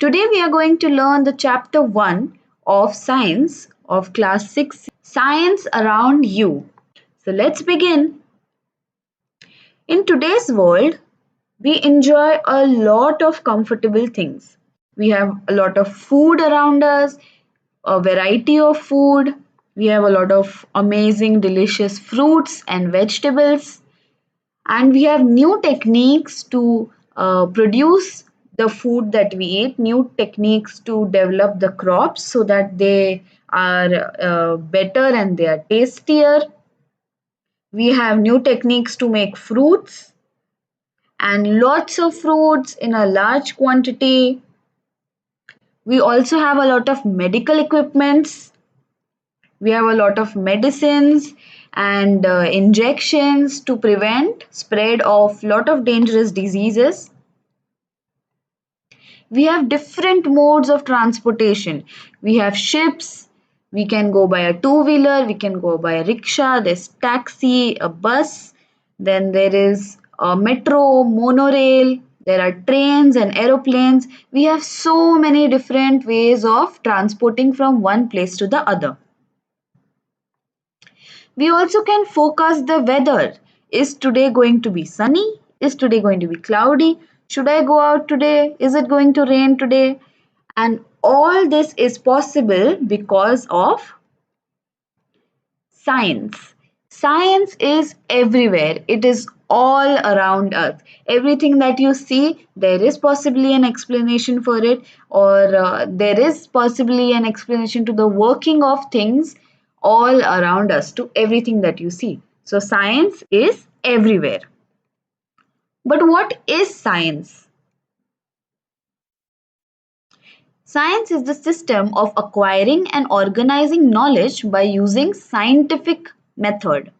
Today we are going to learn the chapter 1 of science of class 6, Science Around You. So let's begin. In today's world, we enjoy a lot of comfortable things. We have a lot of food around us, a variety of food. We have a lot of amazing, delicious fruits and vegetables. And we have new techniques to produce the food that we eat, new techniques to develop the crops so that they are better and they are tastier. We have new techniques to make fruits and lots of fruits in a large quantity. We also have a lot of medical equipments. We have a lot of medicines and injections to prevent spread of lot of dangerous diseases. We have different modes of transportation. We have ships, we can go by a two-wheeler, we can go by a rickshaw, there's taxi, a bus, then there is a metro, monorail, there are trains and aeroplanes. We have so many different ways of transporting from one place to the other. We also can focus the weather. Is today going to be sunny? Is today going to be cloudy? Should I go out today? Is it going to rain today? And all this is possible because of science. Science is everywhere. It is all around us. Everything that you see, there is possibly an explanation for it, or there is possibly an explanation to the working of things all around us, to everything that you see. So, science is everywhere. But what is science? Science is the system of acquiring and organizing knowledge by using scientific method.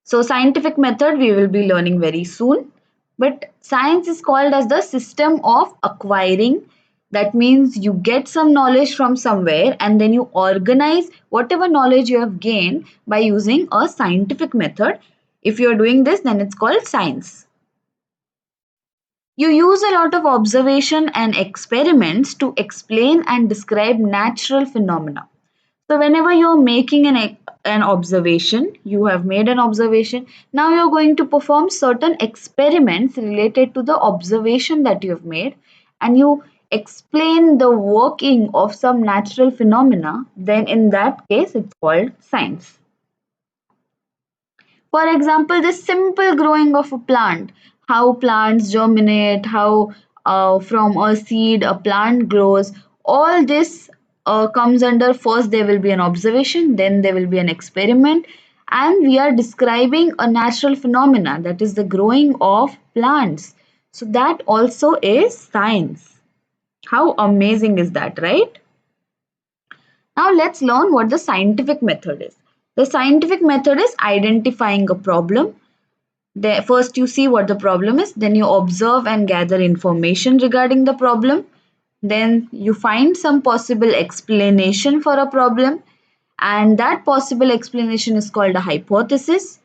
So scientific method we will be learning very soon. But science is called as the system of acquiring. That means you get some knowledge from somewhere and then you organize whatever knowledge you have gained by using a scientific method. If you are doing this, then it's called science. You use a lot of observation and experiments to explain and describe natural phenomena. So whenever you're making an observation, you have made an observation, now you're going to perform certain experiments related to the observation that you have made, and you explain the working of some natural phenomena, then in that case it's called science. For example, the simple growing of a plant, how plants germinate, how from a seed a plant grows, all this comes under, first there will be an observation, then there will be an experiment, and we are describing a natural phenomena, that is the growing of plants. So that also is science. How amazing is that, right? Now let's learn what the scientific method is. The scientific method is identifying a problem. First you see what the problem is, then you observe and gather information regarding the problem. Then you find some possible explanation for a problem, and that possible explanation is called a hypothesis.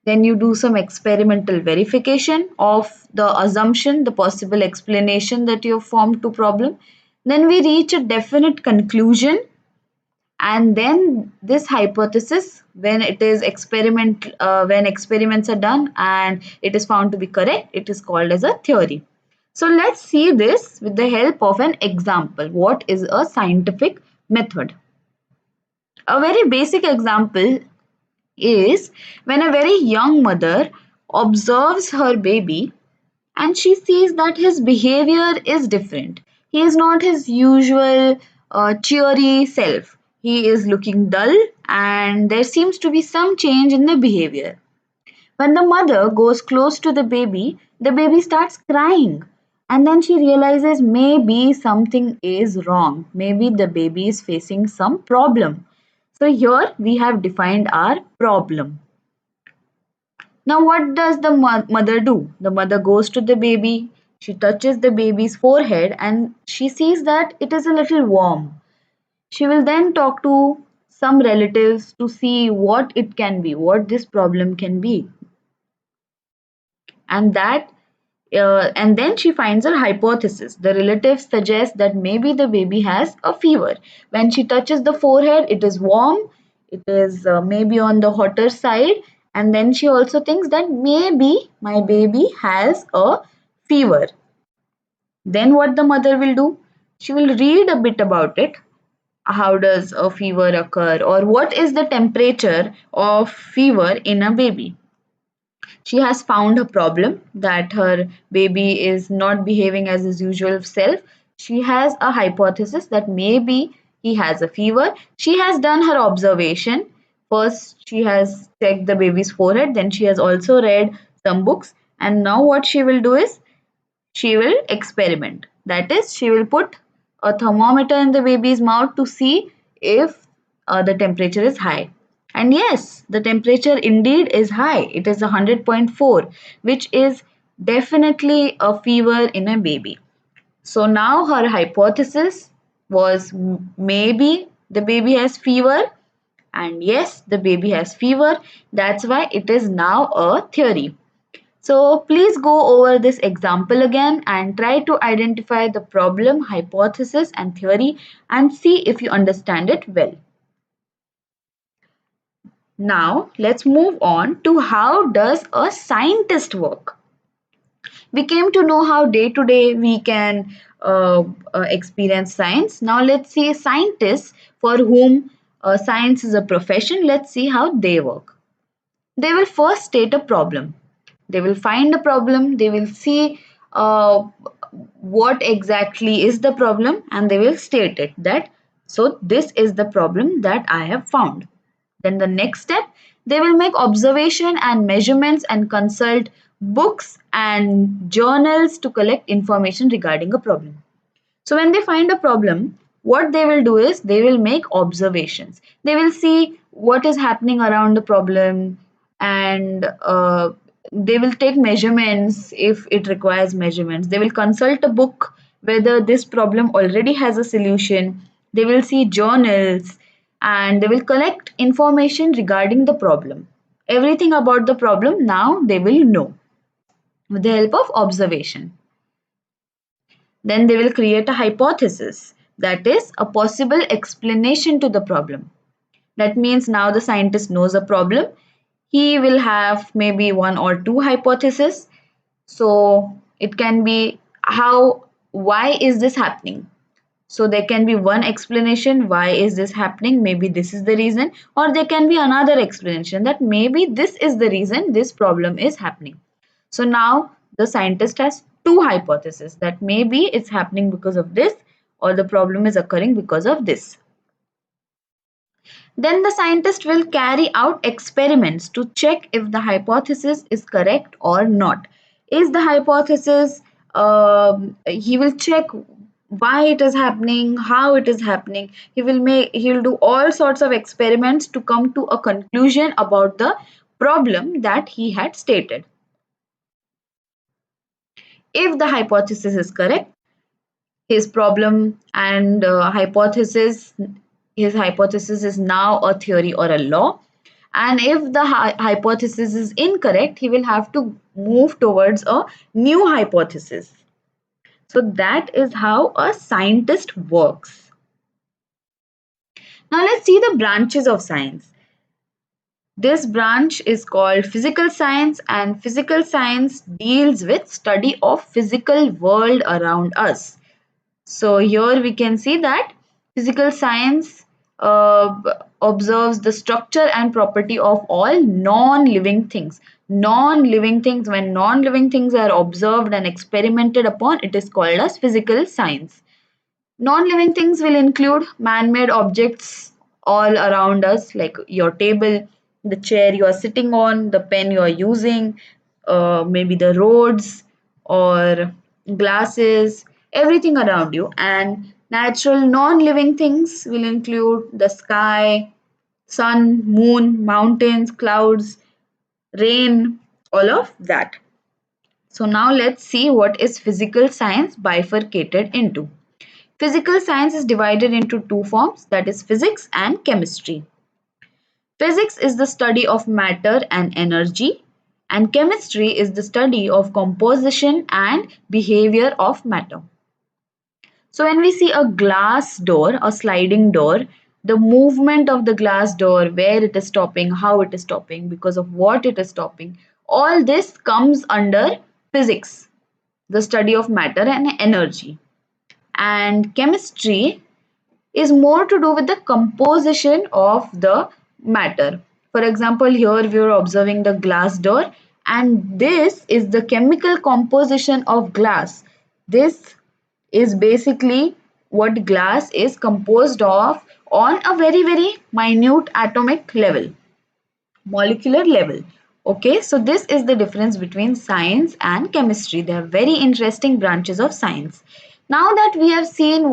Then you do some experimental verification of the assumption, the possible explanation that you have formed to problem. Then we reach a definite conclusion, and then this hypothesis, when it is when experiments are done and it is found to be correct, it is called as a theory. So let's see this with the help of an example. What is a scientific method? A very basic example is when a very young mother observes her baby and she sees that his behavior is different. He is not his usual cheery self. He is looking dull and there seems to be some change in the behavior. When the mother goes close to the baby starts crying. And then she realizes maybe something is wrong. Maybe the baby is facing some problem. So here we have defined our problem. Now, what does the mother do? The mother goes to the baby, she touches the baby's forehead, and she sees that it is a little warm. She will then talk to some relatives to see what it can be, what this problem can be. And that And then she finds her hypothesis. The relatives suggest that maybe the baby has a fever. When she touches the forehead, it is warm, it is maybe on the hotter side, and then she also thinks that maybe my baby has a fever. Then what the mother will do? She will read a bit about it. How does a fever occur, or what is the temperature of fever in a baby? She has found a problem that her baby is not behaving as his usual self. She has a hypothesis that maybe he has a fever. She has done her observation. First, she has checked the baby's forehead, then, she has also read some books. And now, what she will do is she will experiment. That is, she will put a thermometer in the baby's mouth to see if the temperature is high. And yes, the temperature indeed is high. It is 100.4, which is definitely a fever in a baby. So now her hypothesis was maybe the baby has fever, and yes, the baby has fever. That's why it is now a theory. So please go over this example again and try to identify the problem, hypothesis, and theory and see if you understand it well. Now let's move on to how does a scientist work. We came to know how day to day we can experience science. Now let's see scientists for whom science is a profession. Let's see how they work. They will first state a problem. They will find a problem. They will see what exactly is the problem, and they will state it that so this is the problem that I have found. Then the next step, they will make observation and measurements and consult books and journals to collect information regarding a problem. So when they find a problem, what they will do is they will make observations. They will see what is happening around the problem, and they will take measurements if it requires measurements. They will consult a book whether this problem already has a solution. They will see journals, and they will collect information regarding the problem. Everything about the problem now they will know with the help of observation. Then they will create a hypothesis, that is, a possible explanation to the problem. That means now the scientist knows a problem. He will have maybe one or two hypotheses. So it can be why is this happening? So there can be one explanation, why is this happening? Maybe this is the reason, or there can be another explanation that maybe this is the reason this problem is happening. So now the scientist has two hypotheses that maybe it's happening because of this, or the problem is occurring because of this. Then the scientist will carry out experiments to check if the hypothesis is correct or not. Is the hypothesis, he will check why it is happening, how it is happening. He will do all sorts of experiments to come to a conclusion about the problem that he had stated. If the hypothesis is correct, his problem and his hypothesis is now a theory or a law. And if the hypothesis is incorrect, he will have to move towards a new hypothesis. So that is how a scientist works. Now let's see the branches of science. This branch is called physical science, and physical science deals with study of physical world around us. So here we can see that physical science observes the structure and property of all non-living things. Non-living things, when non-living things are observed and experimented upon, it is called as physical science. Non-living things will include man-made objects all around us, like your table, the chair you are sitting on, the pen you are using, maybe the roads or glasses, everything around you. And natural non-living things will include the sky, sun, moon, mountains, clouds, rain, all of that. So now let's see what is physical science bifurcated into. Physical science is divided into two forms, that is physics and chemistry. Physics is the study of matter and energy, And chemistry is the study of composition and behavior of matter. So when we see a glass door, a sliding door, the movement of the glass door, where it is stopping, how it is stopping, because of what it is stopping, all this comes under physics, the study of matter and energy. And chemistry is more to do with the composition of the matter. For example, here we are observing the glass door, and this is the chemical composition of glass. This is basically what glass is composed of on a very, very minute atomic level, molecular level. Okay, so this is the difference between science and chemistry. They are very interesting branches of science. Now that we have seen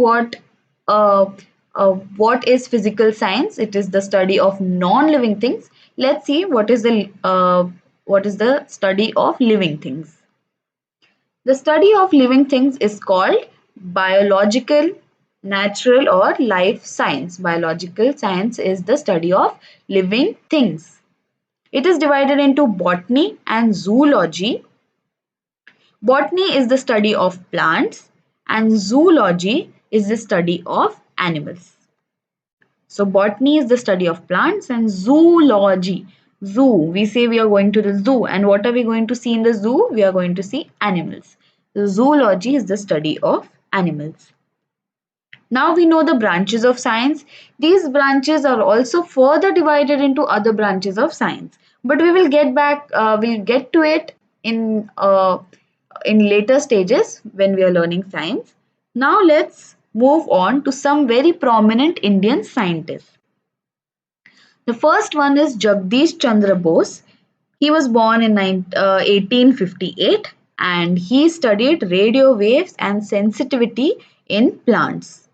uh, what is physical science, it is the study of non-living things. Let's see what is the study of living things. The study of living things is called biological, natural, or life science. Biological science is the study of living things. It is divided into botany and zoology. Botany is the study of plants, and zoology is the study of animals. So, botany is the study of plants, and zoology. Zoo, we say we are going to the zoo, and what are we going to see in the zoo? We are going to see animals. So, zoology is the study of animals. Now we know the branches of science. These branches are also further divided into other branches of science. But we will we'll get to it in later stages when we are learning science. Now let's move on to some very prominent Indian scientists. The first one is Jagdish Chandra Bose. He was born in 1858 and he studied radio waves and sensitivity in plants.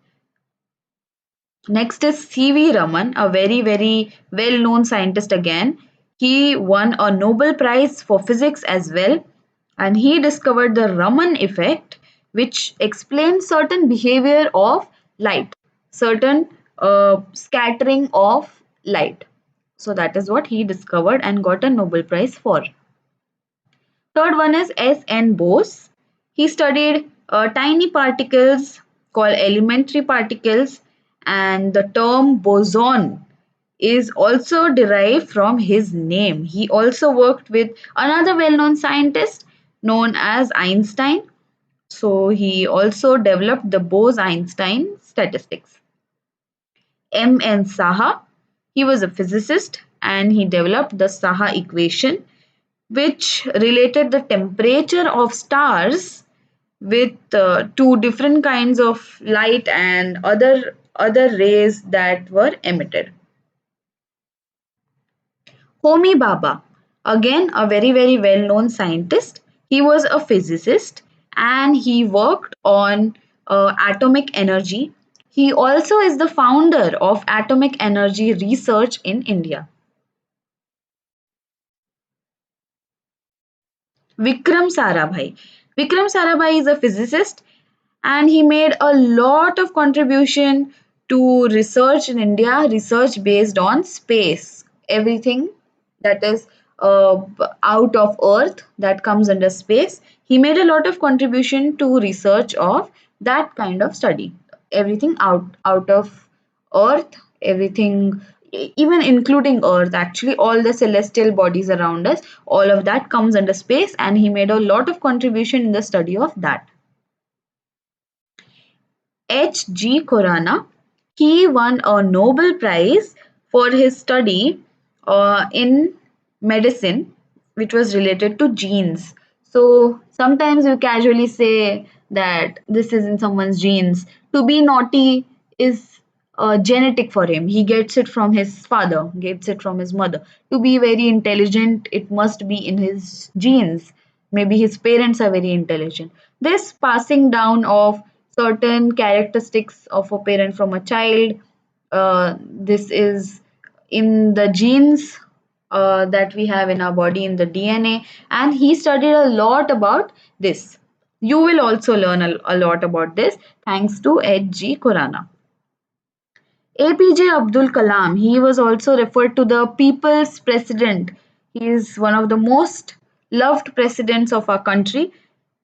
Next is C.V. Raman, a very, very well known scientist again. He won a Nobel Prize for physics as well, and he discovered the Raman effect, which explains certain behavior of light, certain scattering of light. So, that is what he discovered and got a Nobel Prize for. Third one is S.N. Bose. He studied tiny particles called elementary particles, and the term boson is also derived from his name. He also worked with another well-known scientist known as Einstein. So he also developed the Bose-Einstein statistics. M.N. Saha, he was a physicist and he developed the Saha equation, which related the temperature of stars with two different kinds of light and other rays that were emitted. Homi Bhabha, again a very, very well known scientist. He was a physicist and he worked on atomic energy. He also is the founder of atomic energy research in India. Vikram Sarabhai. Vikram Sarabhai is a physicist and he made a lot of contribution to research in India, research based on space. Everything that is out of Earth that comes under space. He made a lot of contribution to research of that kind of study. Everything out of Earth, everything even including Earth, actually all the celestial bodies around us, all of that comes under space, and he made a lot of contribution in the study of that. H.G. Khorana, he won a Nobel Prize for his study in medicine, which was related to genes. So sometimes you casually say that this is in someone's genes. To be naughty is genetic for him. He gets it from his father, gets it from his mother. To be very intelligent, it must be in his genes. Maybe his parents are very intelligent. This passing down of certain characteristics of a parent from a child, this is in the genes that we have in our body, in the DNA, and he studied a lot about this. You will also learn a lot about this thanks to H.G. Khurana. APJ Abdul Kalam, he was also referred to the people's president. He is one of the most loved presidents of our country,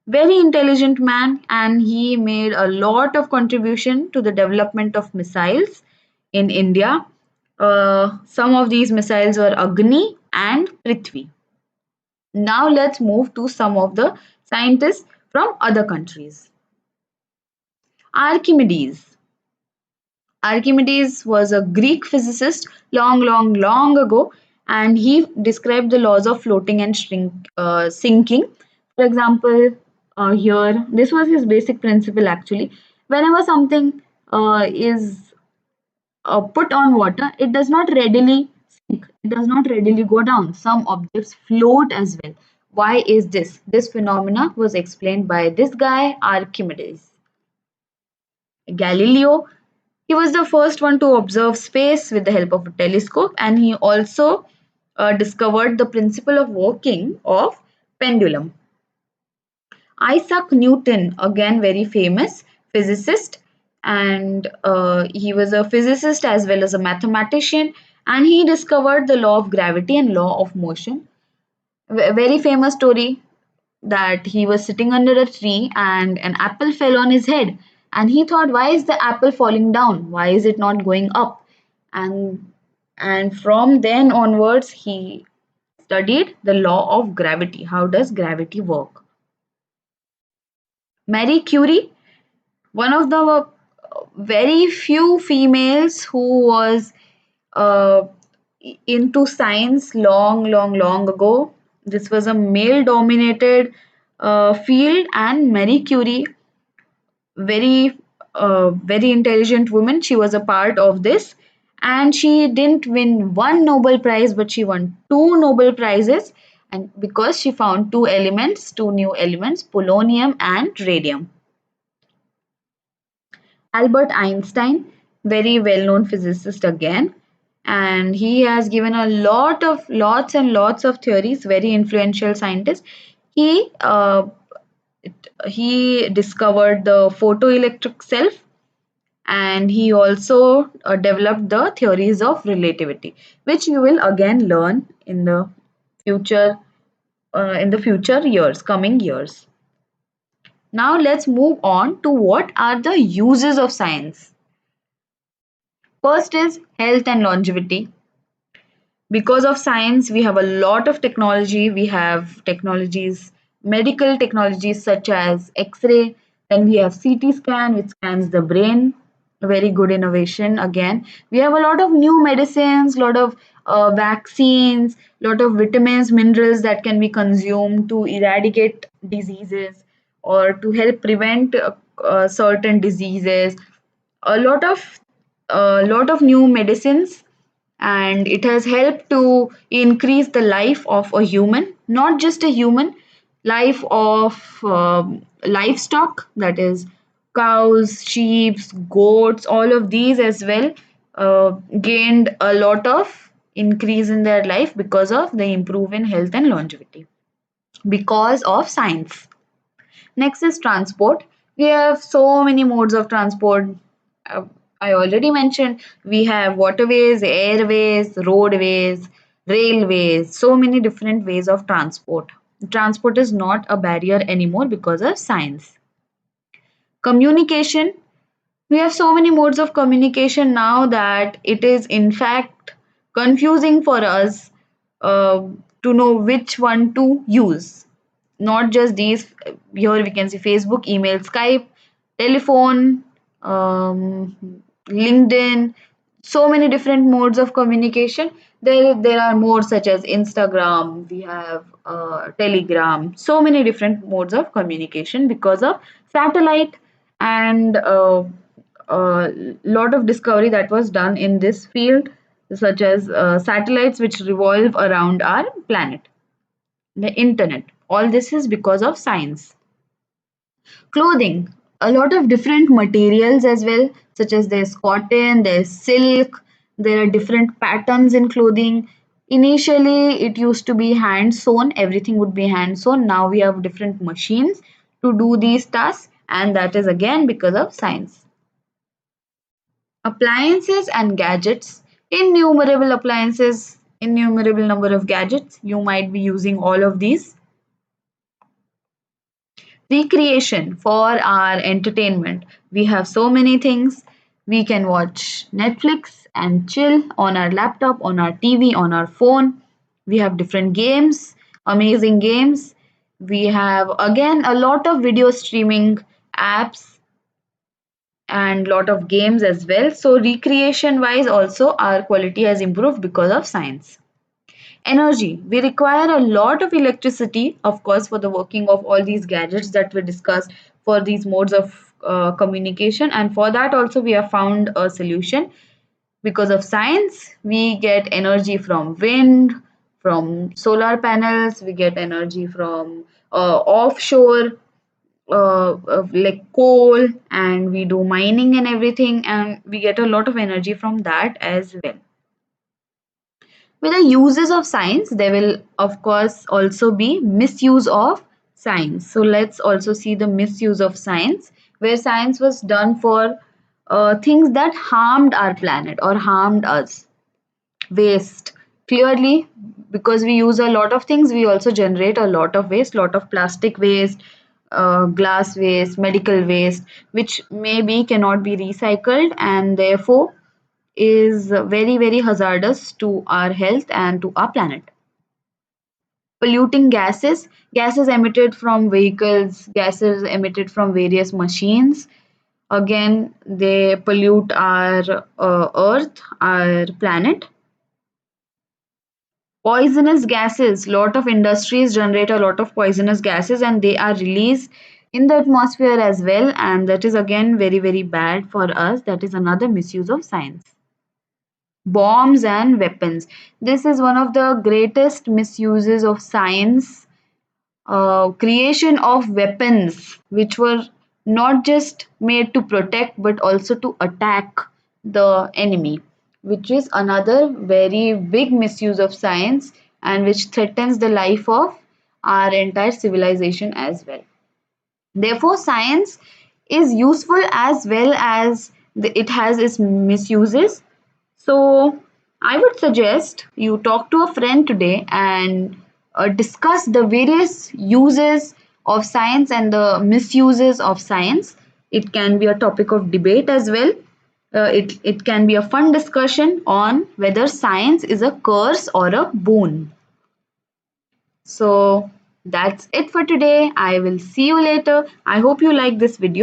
very intelligent man, and he made a lot of contribution to the development of missiles in India. Some of these missiles were Agni and Prithvi. Now let's move to some of the scientists from other countries. Archimedes. Archimedes was a Greek physicist long, long, long ago, and he described the laws of floating and sinking. For example, here, this was his basic principle actually. Whenever something is put on water, it does not readily sink, it does not readily go down. Some objects float as well. Why is this? This phenomena was explained by this guy, Archimedes. Galileo, he was the first one to observe space with the help of a telescope, and he also discovered the principle of working of pendulum. Isaac Newton, again very famous physicist, and he was a physicist as well as a mathematician, and he discovered the law of gravity and law of motion. Very famous story that he was sitting under a tree and an apple fell on his head, and he thought, why is the apple falling down, why is it not going up? And and from then onwards he studied the law of gravity. How does gravity work? Marie Curie, one of the very few females who was uh, into science long, long, long ago. This was a male dominated field, and Marie Curie, very very intelligent woman, she was a part of this, and she didn't win one Nobel Prize, but she won two Nobel Prizes, and because she found two new elements, polonium and radium. Albert Einstein, very well known physicist again, and he has given a lots and lots of theories, very influential scientist. He he discovered the photoelectric self, and he also developed the theories of relativity, which you will again learn future in the future years, coming years. Now let's move on to what are the uses of science. First is health and longevity. Because of science, we have a lot of technology. We have technologies, medical technologies such as X-ray. Then we have CT scan, which scans the brain. A very good innovation. Again, we have a lot of new medicines, lot of vaccines, lot of vitamins, minerals that can be consumed to eradicate diseases or to help prevent certain diseases. A lot of new medicines, and it has helped to increase the life of a human, not just a human, life of livestock, that is cows, sheep, goats, all of these as well gained a lot of increase in their life because of the improve in health and longevity because of science. Next is transport. We have so many modes of transport. Uh, I already mentioned we have waterways, airways, roadways, railways, so many different ways of transport. Transport is not a barrier anymore because of science. Communication. We have so many modes of communication now that it is, in fact, confusing for us uh, to know which one to use. Not just these, here we can see Facebook, email, Skype, telephone, LinkedIn, so many different modes of communication. There are more such as Instagram, we have Telegram, so many different modes of communication because of satellite and a lot of discovery that was done in this field, such as satellites which revolve around our planet, the internet. All this is because of science. Clothing, a lot of different materials as well, such as there's cotton, there's silk, there are different patterns in clothing. Initially, it used to be hand sewn, everything would be hand sewn. Now we have different machines to do these tasks, and that is again because of science. Appliances and gadgets, innumerable appliances, innumerable number of gadgets. You might be using all of these. Recreation for our entertainment. We have so many things. We can watch Netflix and chill on our laptop, on our TV, on our phone. We have different games, amazing games. We have again a lot of video streaming apps and lot of games as well. So recreation wise also our quality has improved because of science. Energy. We require a lot of electricity, of course, for the working of all these gadgets that we discussed, for these modes of communication. And for that, also, we have found a solution. Because of science, we get energy from wind, from solar panels, we get energy from offshore, like coal, and we do mining and everything, and we get a lot of energy from that as well. With the uses of science, there will of course also be misuse of science. So let's also see the misuse of science, where science was done for things that harmed our planet or harmed us. Waste. Clearly, because we use a lot of things, we also generate a lot of waste, lot of plastic waste, glass waste, medical waste, which maybe cannot be recycled and therefore is very, very hazardous to our health and to our planet. Polluting gases, gases emitted from vehicles, gases emitted from various machines. Again, they pollute our earth, our planet. Poisonous gases, lot of industries generate a lot of poisonous gases and they are released in the atmosphere as well, and that is again very, very bad for us. That is another misuse of science. Bombs and weapons. This is one of the greatest misuses of science. Creation of weapons which were not just made to protect but also to attack the enemy, which is another very big misuse of science and which threatens the life of our entire civilization as well. Therefore, science is useful as well as it has its misuses. So, I would suggest you talk to a friend today and discuss the various uses of science and the misuses of science. It can be a topic of debate as well. It can be a fun discussion on whether science is a curse or a boon. So, that's it for today. I will see you later. I hope you like this video.